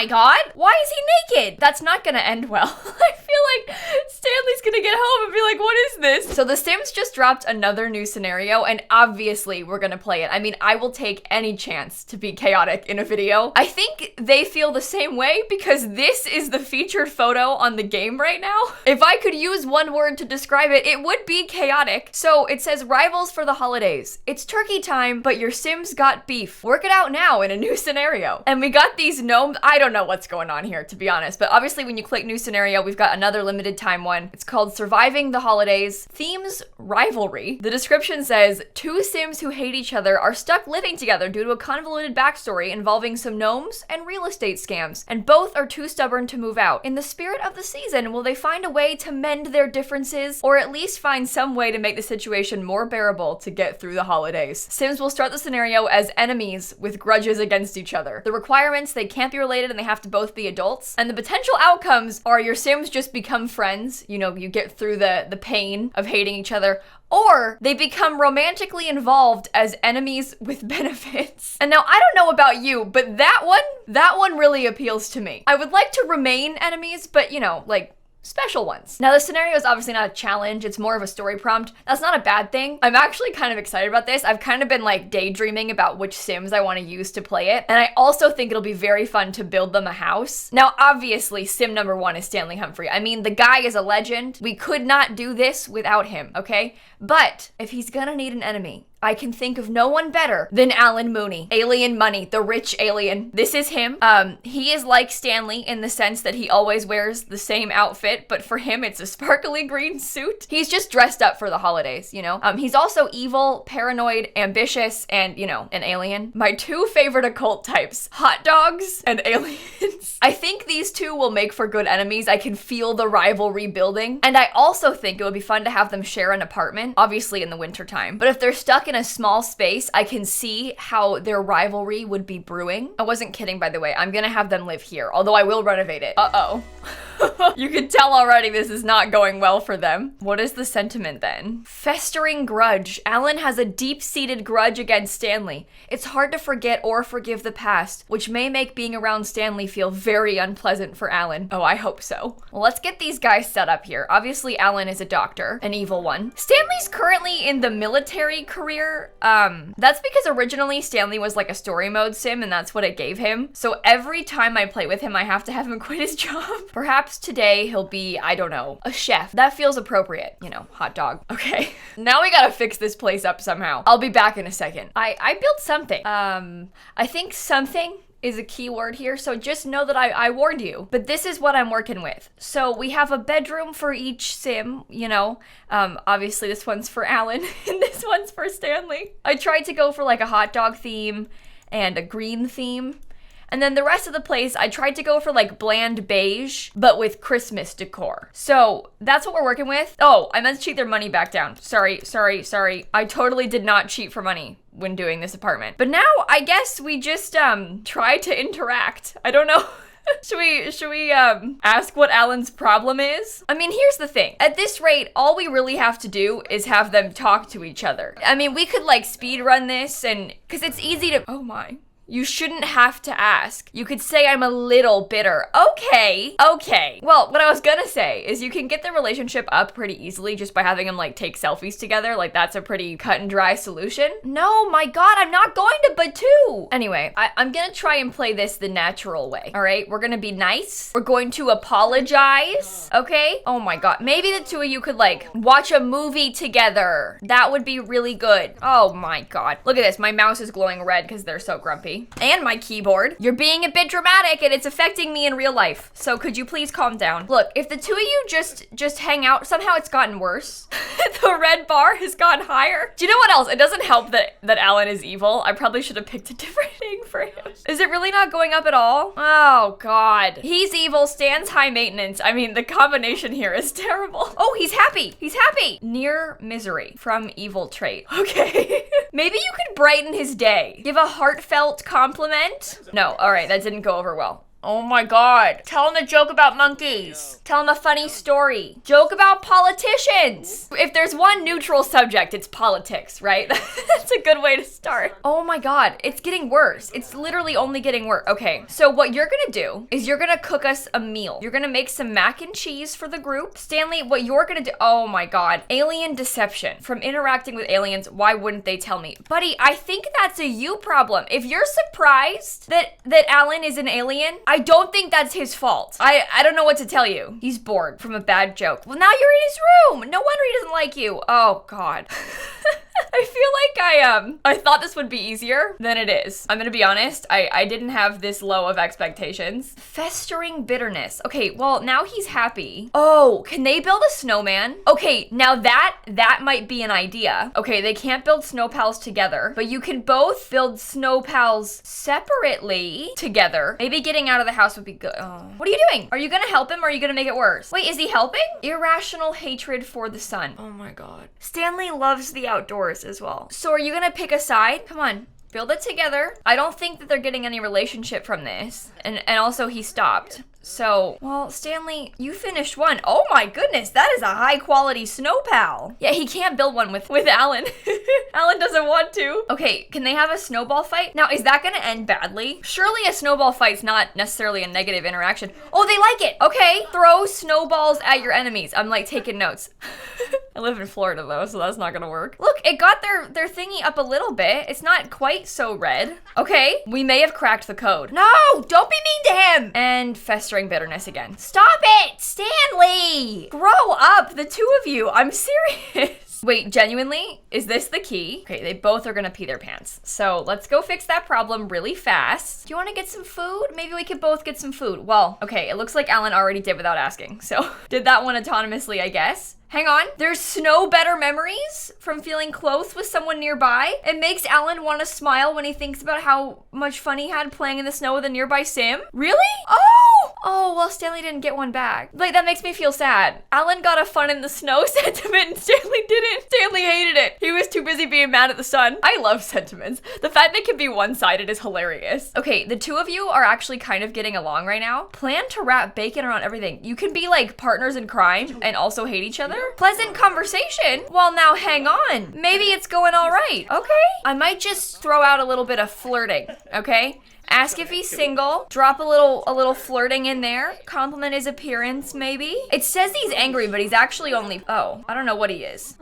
my god! Why is he naked? That's not gonna end well. I feel like Stanley's gonna get home and be like, what is this? So The Sims just dropped another new scenario, and obviously we're gonna play it. I mean, I will take any chance to be chaotic in a video. I think they feel the same way because this is the featured photo on the game right now. If I could use one word to describe it, it would be chaotic. So it says rivals for the holidays. It's turkey time, but your Sims got beef. Work it out now in a new scenario. And we got these gnomes. I don't know what's going on here, to be honest, but obviously when you click new scenario, we've got another limited time one. It's called Surviving the Holidays. Themes, rivalry. The description says, two Sims who hate each other are stuck living together due to a convoluted backstory involving some gnomes and real estate scams, and both are too stubborn to move out. In the spirit of the season, will they find a way to mend their differences, or at least find some way to make the situation more bearable to get through the holidays? Sims will start the scenario as enemies with grudges against each other. The requirements, they can't be related and they have to both be adults. And the potential outcomes are your Sims just become friends, you know, you get through the pain of hating each other, or they become romantically involved as enemies with benefits. And now I don't know about you, but that one really appeals to me. I would like to remain enemies, but you know, like, special ones. Now the scenario is obviously not a challenge, it's more of a story prompt. That's not a bad thing. I'm actually kind of excited about this. I've kind of been like daydreaming about which Sims I want to use to play it. And I also think it'll be very fun to build them a house. Now obviously Sim number 1 is Stanley Humphrey. I mean, the guy is a legend. We could not do this without him, okay? But if he's gonna need an enemy, I can think of no one better than Alan Mooney. Alien Money, the rich alien. This is him. He is like Stanley in the sense that he always wears the same outfit, but for him, it's a sparkly green suit. He's just dressed up for the holidays, you know? He's also evil, paranoid, ambitious, and, you know, an alien. My two favorite occult types, hot dogs and aliens. I think these two will make for good enemies. I can feel the rivalry building. And I also think it would be fun to have them share an apartment, obviously in the wintertime. But if they're stuck in a small space, I can see how their rivalry would be brewing. I wasn't kidding, by the way. I'm gonna have them live here, although I will renovate it. Uh-oh. You can tell already this is not going well for them. What is the sentiment then? Festering grudge. Alan has a deep-seated grudge against Stanley. It's hard to forget or forgive the past, which may make being around Stanley feel very unpleasant for Alan. Oh, I hope so. Well, let's get these guys set up here. Obviously, Alan is a doctor, an evil one. Stanley's currently in the military career. That's because originally Stanley was like a story mode sim, and that's what it gave him. So every time I play with him, I have to have him quit his job. Perhaps today he'll be, I don't know, a chef. That feels appropriate. You know, hot dog. Okay. Now we gotta fix this place up somehow. I'll be back in a second. I built something. I think something is a key word here, so just know that I warned you. But this is what I'm working with. So we have a bedroom for each Sim, you know. Obviously this one's for Alan, and this one's for Stanley. I tried to go for like a hot dog theme and a green theme. And then the rest of the place, I tried to go for like bland beige, but with Christmas decor. So that's what we're working with. Oh, I meant to cheat their money back down. Sorry. I totally did not cheat for money when doing this apartment. But now I guess we just try to interact. I don't know. Should we ask what Alan's problem is? I mean, here's the thing. At this rate, all we really have to do is have them talk to each other. I mean, we could like speed run this and, cause it's easy to, oh my. You shouldn't have to ask. You could say I'm a little bitter. Okay. Well, what I was gonna say is you can get the relationship up pretty easily just by having them like take selfies together. Like that's a pretty cut and dry solution. No, my God, I'm not going to Batu. Anyway, I'm gonna try and play this the natural way. All right, we're gonna be nice. We're going to apologize. Okay. Oh my God, maybe the two of you could like watch a movie together. That would be really good. Oh my God. Look at this. My mouse is glowing red because they're so grumpy. And my keyboard. You're being a bit dramatic and it's affecting me in real life. So could you please calm down? Look, if the two of you just hang out, somehow it's gotten worse. The red bar has gone higher. Do you know what else? It doesn't help that Alan is evil. I probably should have picked a different thing for him. Is it really not going up at all? Oh God. He's evil, Stan's high maintenance. I mean, the combination here is terrible. Oh, he's happy. He's happy. Near misery from evil trait. Okay. Maybe you could brighten his day. Give a heartfelt compliment? No, all right, that didn't go over well. Oh my god. Tell him a joke about monkeys. Tell him a funny story. Joke about politicians. If there's one neutral subject, it's politics, right? That's a good way to start. Oh my god, it's getting worse. It's literally only getting worse. Okay, so what you're gonna do is you're gonna cook us a meal. You're gonna make some mac and cheese for the group. Stanley, what you're gonna do, oh my god, alien deception. From interacting with aliens, why wouldn't they tell me? Buddy, I think that's a you problem. If you're surprised that Alan is an alien, I don't think that's his fault. I don't know what to tell you. He's bored from a bad joke. Well, now you're in his room. No wonder he doesn't like you. Oh god. I feel like I thought this would be easier than it is. I'm gonna be honest, I didn't have this low of expectations. Festering bitterness. Okay, well, now he's happy. Oh, can they build a snowman? Okay, now that might be an idea. Okay, they can't build snow pals together, but you can both build snow pals separately together. Maybe getting out of the house would be good. Oh. What are you doing? Are you gonna help him or are you gonna make it worse? Wait, is he helping? Irrational hatred for the sun. Oh my god. Stanley loves the outdoors as well. So are you gonna pick a side? Come on, build it together. I don't think that they're getting any relationship from this. And also he stopped. So, well, Stanley, you finished one. Oh my goodness, that is a high quality snow pal. Yeah, he can't build one with Alan. Alan doesn't want to. Okay, can they have a snowball fight? Now, is that gonna end badly? Surely a snowball fight's not necessarily a negative interaction. Oh, they like it. Okay, throw snowballs at your enemies. I'm like taking notes. I live in Florida though, so that's not gonna work. Look, it got their thingy up a little bit. It's not quite so red. Okay, we may have cracked the code. No, don't be mean to him. And festering bitterness again. Stop it, Stanley! Grow up, the two of you. I'm serious. Wait, genuinely? Is this the key? Okay, they both are gonna pee their pants. So let's go fix that problem really fast. Do you wanna get some food? Maybe we could both get some food. Well, okay, it looks like Alan already did without asking. So did that one autonomously, I guess. Hang on. There's snow better memories from feeling close with someone nearby. It makes Alan want to smile when he thinks about how much fun he had playing in the snow with a nearby sim. Really? Oh, well, Stanley didn't get one back. Like, that makes me feel sad. Alan got a fun in the snow sentiment and Stanley didn't. Stanley hated it. He was too busy being mad at the sun. I love sentiments. The fact they can be one-sided is hilarious. Okay, the two of you are actually kind of getting along right now. Plan to wrap bacon around everything. You can be like partners in crime and also hate each other. Pleasant conversation? Well, now hang on. Maybe it's going all right. Okay. I might just throw out a little bit of flirting, okay? Ask if he's single. Drop a little flirting in there. Compliment his appearance, maybe. It says he's angry, but he's actually only... Oh, I don't know what he is.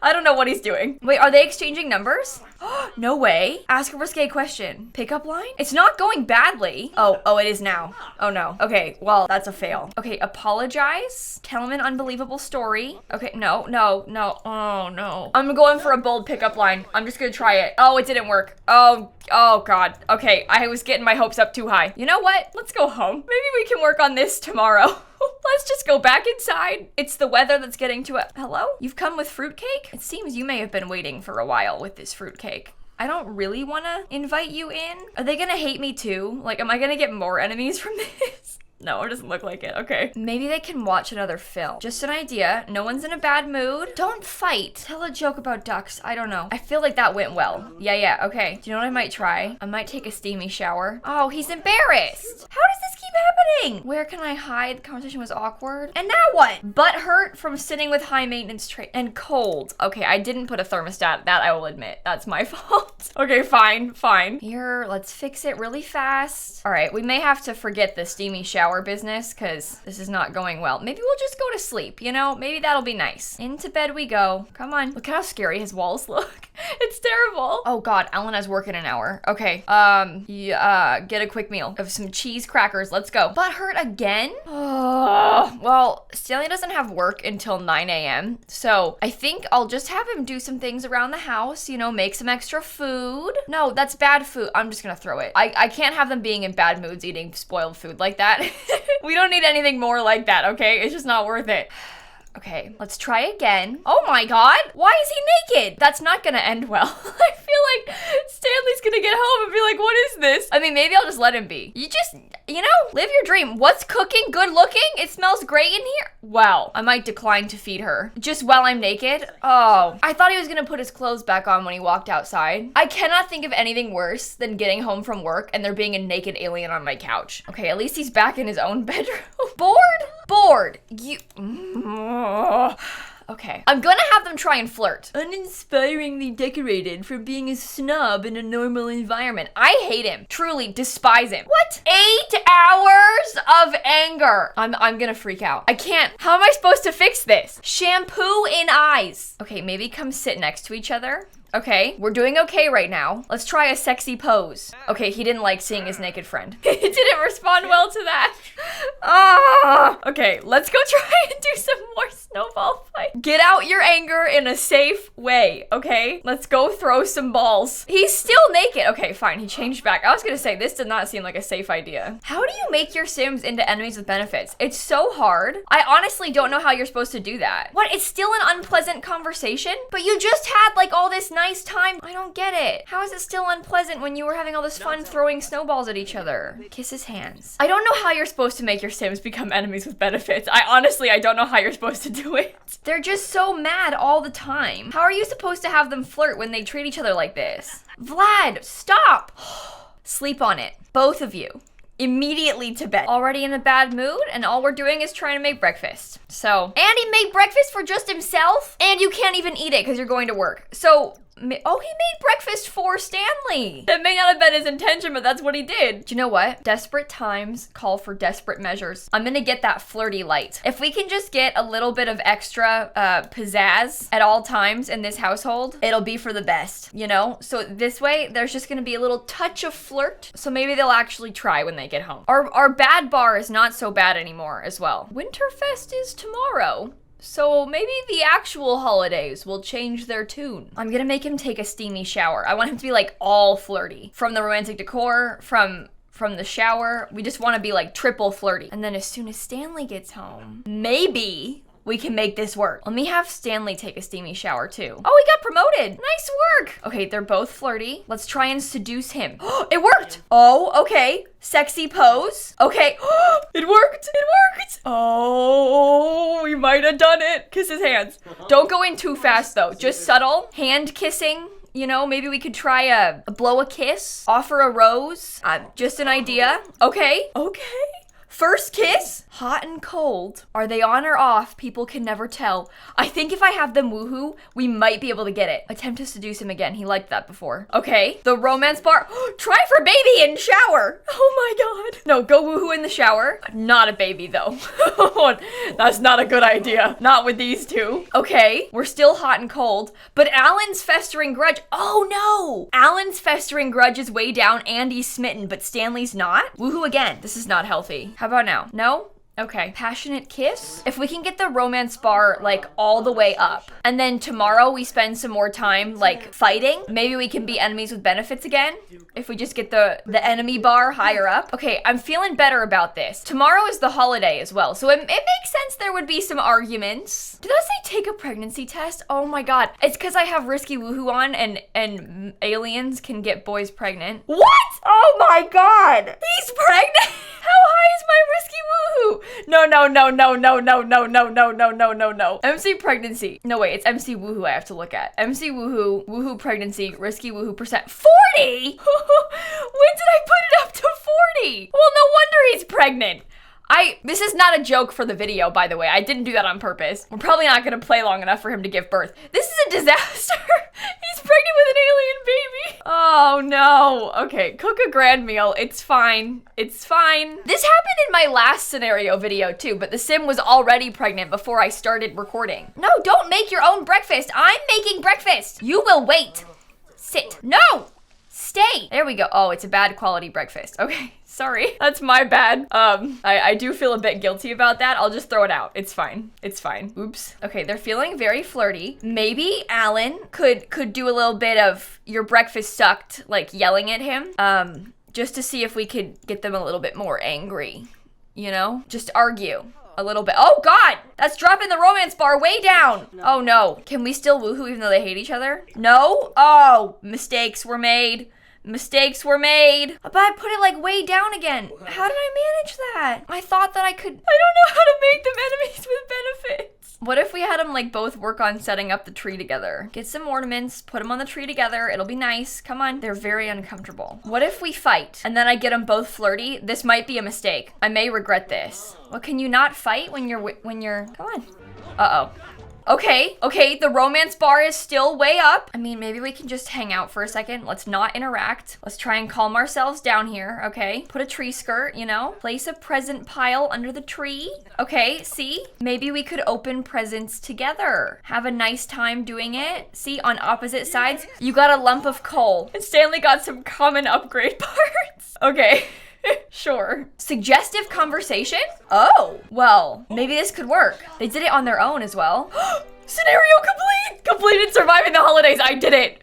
I don't know what he's doing. Wait, are they exchanging numbers? No way. Ask a risque question. Pickup line? It's not going badly. Oh, it is now. Oh no. Okay, well, that's a fail. Okay, apologize. Tell him an unbelievable story. Okay, no. Oh no. I'm going for a bold pickup line. I'm just gonna try it. Oh, it didn't work. Oh god. Okay, I was getting my hopes up too high. You know what? Let's go home. Maybe we can work on this tomorrow. Let's just go back inside. It's the weather that's getting to it. Hello? You've come with fruitcake? It seems you may have been waiting for a while with this fruitcake. I don't really want to invite you in. Are they gonna hate me too? Like, am I gonna get more enemies from this? No, it doesn't look like it. Okay. Maybe they can watch another film. Just an idea. No one's in a bad mood. Don't fight. Tell a joke about ducks. I don't know. I feel like that went well. Yeah, okay. Do you know what I might try? I might take a steamy shower. Oh, he's embarrassed. How does this keep happening? Where can I hide? The conversation was awkward. And now what? Butt hurt from sitting with high maintenance and cold. Okay, I didn't put a thermostat. That I will admit. That's my fault. Okay, fine. Here, let's fix it really fast. All right, we may have to forget the steamy shower business because this is not going well. Maybe we'll just go to sleep, you know? Maybe that'll be nice. Into bed we go. Come on. Look how scary his walls look. It's terrible. Oh god, Alan has work in an hour. Okay, get a quick meal of some cheese crackers. Let's go. Butt hurt again? Oh, well, Stanley doesn't have work until 9 a.m. So I think I'll just have him do some things around the house, you know, make some extra food. No, that's bad food. I'm just gonna throw it. I can't have them being in bad moods eating spoiled food like that. We don't need anything more like that, okay? It's just not worth it. Okay, let's try again. Oh my god, why is he naked? That's not gonna end well. I feel like Stanley's gonna get home and be like, what is this? I mean, maybe I'll just let him be. you know, live your dream. What's cooking? Good looking? It smells great in here? Well, I might decline to feed her. Just while I'm naked? Oh, I thought he was gonna put his clothes back on when he walked outside. I cannot think of anything worse than getting home from work and there being a naked alien on my couch. Okay, at least he's back in his own bedroom. Bored? Bored. You... Okay. I'm gonna have them try and flirt. Uninspiringly decorated for being a snob in a normal environment. I hate him. Truly despise him. What? 8 hours of anger. I'm gonna freak out. I can't. How am I supposed to fix this? Shampoo in eyes. Okay, maybe come sit next to each other. Okay, we're doing okay right now. Let's try a sexy pose. Okay, he didn't like seeing his naked friend. He didn't respond well to that. Okay, let's go try and do some more snowball fight. Get out your anger in a safe way, okay? Let's go throw some balls. He's still naked. Okay, fine, he changed back. I was gonna say, this did not seem like a safe idea. How do you make your Sims into enemies with benefits? It's so hard. I honestly don't know how you're supposed to do that. What, it's still an unpleasant conversation? But you just had like all this nice time. I don't get it. How is it still unpleasant when you were having all this fun throwing snowballs at each other? Kiss his hands. I don't know how you're supposed to make your Sims become enemies with benefits. I don't know how you're supposed to do it. They're just so mad all the time. How are you supposed to have them flirt when they treat each other like this? Vlad, stop. Sleep on it. Both of you. Immediately to bed. Already in a bad mood, and all we're doing is trying to make breakfast. So, and he made breakfast for just himself, and you can't even eat it because you're going to work. So, oh, he made breakfast for Stanley. That may not have been his intention, but that's what he did. Do you know what? Desperate times call for desperate measures. I'm gonna get that flirty light. If we can just get a little bit of extra pizzazz at all times in this household, it'll be for the best, you know? So this way, there's just gonna be a little touch of flirt. So maybe they'll actually try when they get home. Our bad bar is not so bad anymore as well. Winterfest is tomorrow. So maybe the actual holidays will change their tune. I'm gonna make him take a steamy shower. I want him to be like all flirty. From the romantic decor, from the shower. We just wanna be like triple flirty. And then as soon as Stanley gets home, maybe we can make this work. Let me have Stanley take a steamy shower too. Oh, he got promoted. Nice work. Okay, they're both flirty. Let's try and seduce him. It worked. Oh, okay. Sexy pose. Okay. It worked. It worked. Oh, we might have done it. Kiss his hands. Don't go in too fast though. Just subtle. Hand kissing. You know, maybe we could try a blow a kiss. Offer a rose. Just an idea. Okay. Okay. First kiss, hot and cold. Are they on or off? People can never tell. I think if I have them woohoo, we might be able to get it. Attempt to seduce him again. He liked that before. Okay, the romance bar. Try for baby in shower. Oh my God. No, go woohoo in the shower. Not a baby though. That's not a good idea. Not with these two. Okay, we're still hot and cold, but Alan's festering grudge. Oh no. Alan's festering grudge is way down and he's smitten, but Stanley's not. Woohoo again. This is not healthy. How about now? No? Okay. Passionate kiss? If we can get the romance bar like all the way up, and then tomorrow we spend some more time like fighting, maybe we can be enemies with benefits again. If we just get the enemy bar higher up. Okay, I'm feeling better about this. Tomorrow is the holiday as well, so it makes sense there would be some arguments. Did I say take a pregnancy test? Oh my God. It's because I have risky woohoo on and aliens can get boys pregnant. What? Oh my God. He's pregnant? How high is my risky woohoo? No. MC pregnancy. No, wait, it's MC woohoo I have to look at. MC woohoo, woohoo pregnancy, risky woohoo percent. 40? When did I put it up to 40? Well, no wonder he's pregnant. This is not a joke for the video, by the way. I didn't do that on purpose. We're probably not gonna play long enough for him to give birth. This is a disaster. He's pregnant with an alien baby. Oh no. Okay, cook a grand meal. It's fine. It's fine. This happened in my last scenario video too, but the sim was already pregnant before I started recording. No, don't make your own breakfast. I'm making breakfast. You will wait. Sit. No. Stay. There we go. Oh, it's a bad quality breakfast. Okay. Sorry, that's my bad. I do feel a bit guilty about that. I'll just throw it out. It's fine. It's fine. Oops. Okay, they're feeling very flirty. Maybe Alan could do a little bit of your breakfast sucked, like yelling at him, just to see if we could get them a little bit more angry, you know? Just argue a little bit. Oh God, that's dropping the romance bar way down. Oh no, can we still woohoo even though they hate each other? No? Oh, mistakes were made. Mistakes were made. But I put it like way down again. How did I manage that? I thought that I could. I don't know how to make them enemies with benefits. What if we had them like both work on setting up the tree together? Get some ornaments, put them on the tree together. It'll be nice. Come on. They're very uncomfortable. What if we fight and then I get them both flirty? This might be a mistake. I may regret this. Well, can you not fight when you're, come on. Uh-oh. Okay, the romance bar is still way up. I mean, maybe we can just hang out for a second. Let's not interact. Let's try and calm ourselves down here, okay? Put a tree skirt, you know? Place a present pile under the tree. Okay, see? Maybe we could open presents together. Have a nice time doing it. See, on opposite sides, you got a lump of coal. And Stanley got some common upgrade parts. Okay. Sure. Suggestive conversation? Oh, well, maybe this could work. They did it on their own as well. Scenario complete! Completed surviving the holidays. I did it.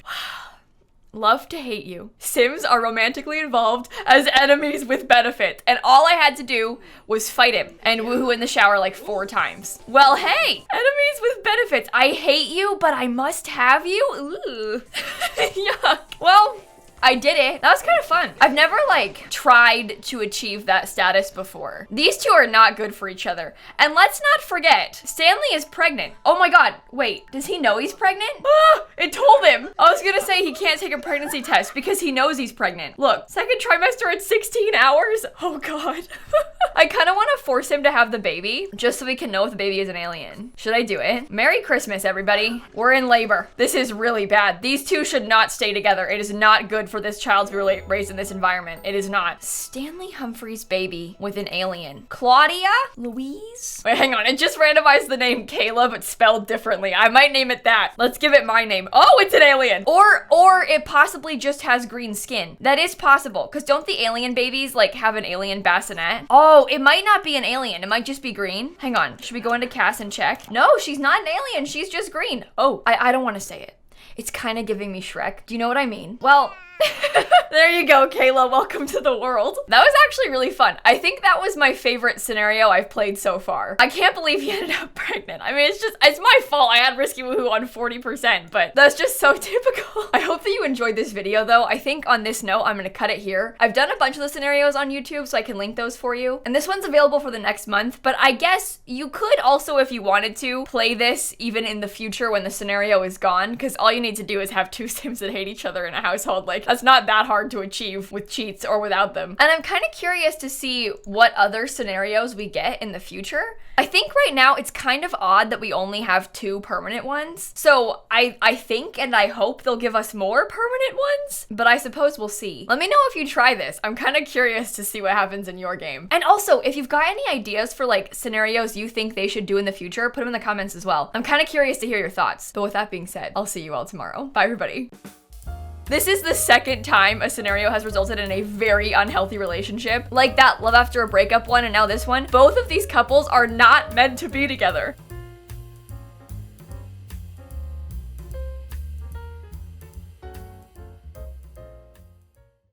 Love to hate you. Sims are romantically involved as enemies with benefit. And all I had to do was fight him and woohoo in the shower like 4 times. Well, hey, enemies with benefits. I hate you, but I must have you. Ooh. Yuck. Well, I did it. That was kind of fun. I've never like tried to achieve that status before. These two are not good for each other. And let's not forget, Stanley is pregnant. Oh my God, wait, does he know he's pregnant? Ah, it told him. I was gonna say he can't take a pregnancy test because he knows he's pregnant. Look, second trimester at 16 hours. Oh God. I kind of want to force him to have the baby just so we can know if the baby is an alien. Should I do it? Merry Christmas, everybody. We're in labor. This is really bad. These two should not stay together. It is not good for this child to be raised in this environment. It is not. Stanley Humphrey's baby with an alien. Claudia? Louise? Wait, hang on. It just randomized the name Kayla, but spelled differently. I might name it that. Let's give it my name. Oh, it's an alien. Or it possibly just has green skin. That is possible. Because don't the alien babies like have an alien bassinet? Oh, it might not be an alien. It might just be green. Hang on. Should we go into Cass and check? No, she's not an alien. She's just green. Oh, I don't want to say it. It's kind of giving me Shrek. Do you know what I mean? Well, there you go, Kayla. Welcome to the world. That was actually really fun. I think that was my favorite scenario I've played so far. I can't believe he ended up pregnant. I mean, it's my fault. I had Risky Woohoo on 40%, but that's just so typical. I hope that you enjoyed this video though. I think on this note, I'm gonna cut it here. I've done a bunch of the scenarios on YouTube, so I can link those for you. And this one's available for the next month, but I guess you could also, if you wanted to, play this even in the future when the scenario is gone, because all you need to do is have 2 Sims that hate each other in a household. Like, that's not that hard to achieve with cheats or without them. And I'm kind of curious to see what other scenarios we get in the future. I think right now it's kind of odd that we only have 2 permanent ones. So I think and I hope they'll give us more permanent ones, but I suppose we'll see. Let me know if you try this. I'm kind of curious to see what happens in your game. And also, if you've got any ideas for like scenarios you think they should do in the future, put them in the comments as well. I'm kind of curious to hear your thoughts. But with that being said, I'll see you all tomorrow. Bye, everybody. This is the second time a scenario has resulted in a very unhealthy relationship. Like that love after a breakup one and now this one. Both of these couples are not meant to be together.